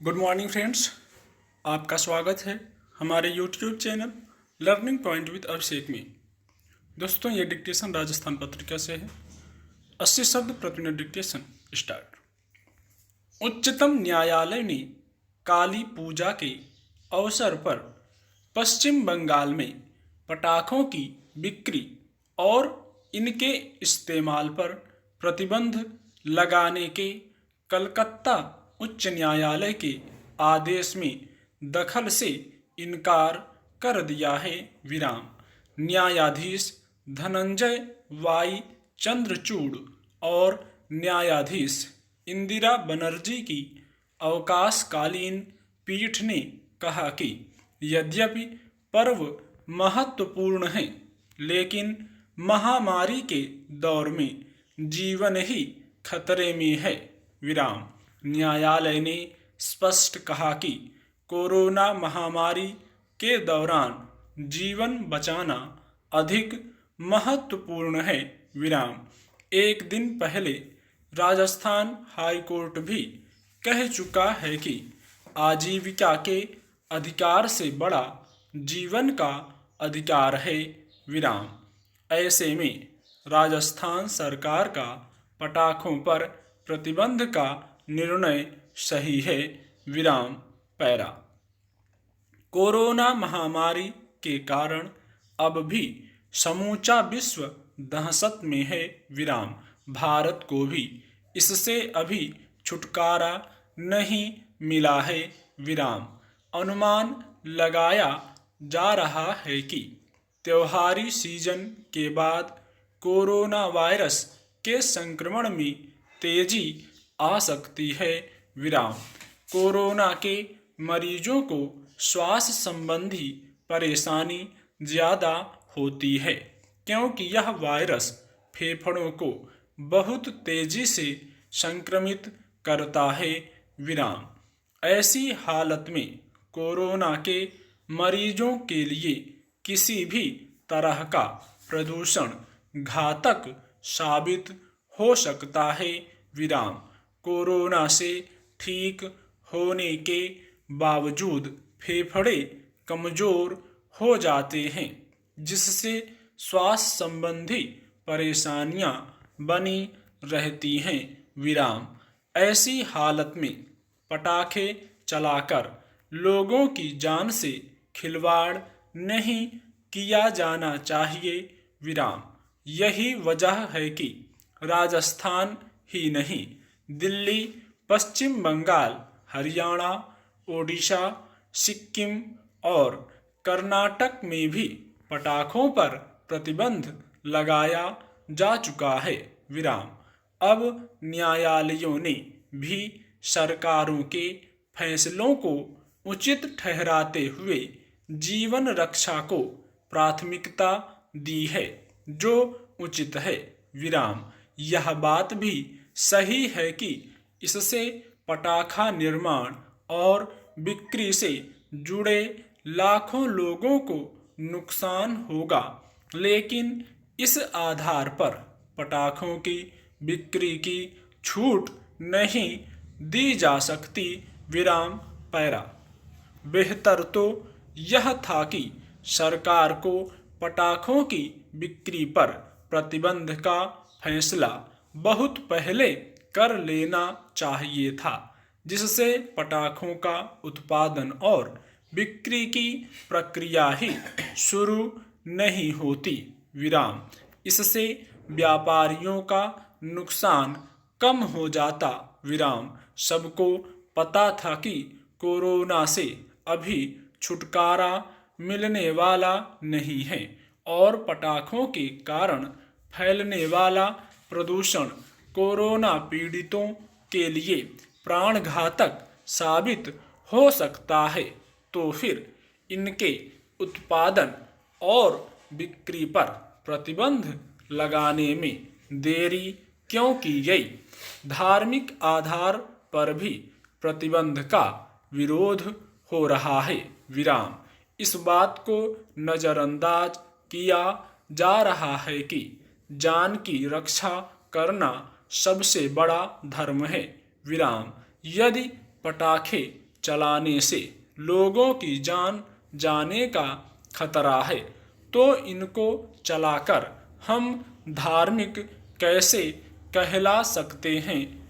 Good morning friends. आपका स्वागत है हमारे YouTube channel learning point with Abhishek में। दोस्तों, ये डिक्टेशन राजस्थान पत्रिका से है। 80 शब्द प्रति मिनट डिक्टेशन स्टार्ट। उच्चतम न्यायालय ने काली पूजा के अवसर पर पश्चिम बंगाल में पटाखों की बिक्री और इनके इस्तेमाल पर प्रतिबंध लगाने के कलकत्ता उच्च न्यायालय के आदेश में दखल से इनकार कर दिया है। न्यायाधीश धनंजय वाई चंद्रचूड़ और न्यायाधीश इंदिरा बनर्जी की अवकाशकालीन पीठ ने कहा कि यद्यपि पर्व महत्वपूर्ण है, लेकिन महामारी के दौर में जीवन ही खतरे में है। न्यायालय ने स्पष्ट कहा कि कोरोना महामारी के दौरान जीवन बचाना अधिक महत्वपूर्ण है। एक दिन पहले राजस्थान हाई कोर्ट भी कह चुका है कि आजीविका के अधिकार से बड़ा जीवन का अधिकार है। ऐसे में राजस्थान सरकार का पटाखों पर प्रतिबंध का निर्णय सही है। पैरा कोरोना महामारी के कारण अब भी समूचा विश्व दहशत में है। भारत को भी इससे अभी छुटकारा नहीं मिला है। अनुमान लगाया जा रहा है कि त्योहारी सीजन के बाद कोरोना वायरस के संक्रमण में तेजी आ सकती है। कोरोना के मरीजों को श्वास संबंधी परेशानी ज़्यादा होती है, क्योंकि यह वायरस फेफड़ों को बहुत तेजी से संक्रमित करता है। ऐसी हालत में कोरोना के मरीजों के लिए किसी भी तरह का प्रदूषण घातक साबित हो सकता है। कोरोना से ठीक होने के बावजूद फेफड़े कमजोर हो जाते हैं, जिससे श्वास संबंधी परेशानियां बनी रहती हैं। ऐसी हालत में पटाखे चलाकर लोगों की जान से खिलवाड़ नहीं किया जाना चाहिए। यही वजह है कि राजस्थान ही नहीं, दिल्ली, पश्चिम बंगाल, हरियाणा, ओडिशा, सिक्किम और कर्नाटक में भी पटाखों पर प्रतिबंध लगाया जा चुका है। अब न्यायालयों ने भी सरकारों के फैसलों को उचित ठहराते हुए जीवन रक्षा को प्राथमिकता दी है, जो उचित है। यह बात भी सही है कि इससे पटाखा निर्माण और बिक्री से जुड़े लाखों लोगों को नुकसान होगा, लेकिन इस आधार पर पटाखों की बिक्री की छूट नहीं दी जा सकती। पैरा बेहतर तो यह था कि सरकार को पटाखों की बिक्री पर प्रतिबंध का फैसला बहुत पहले कर लेना चाहिए था, जिससे पटाखों का उत्पादन और बिक्री की प्रक्रिया ही शुरू नहीं होती। इससे व्यापारियों का नुकसान कम हो जाता। सबको पता था कि कोरोना से अभी छुटकारा मिलने वाला नहीं है और पटाखों के कारण फैलने वाला प्रदूषण कोरोना पीड़ितों के लिए प्राणघातक साबित हो सकता है। तो फिर इनके उत्पादन और बिक्री पर प्रतिबंध लगाने में देरी क्यों की गई? धार्मिक आधार पर भी प्रतिबंध का विरोध हो रहा है। इस बात को नज़रअंदाज किया जा रहा है कि जान की रक्षा करना सबसे बड़ा धर्म है। यदि पटाखे चलाने से लोगों की जान जाने का खतरा है, तो इनको चलाकर हम धार्मिक कैसे कहला सकते हैं।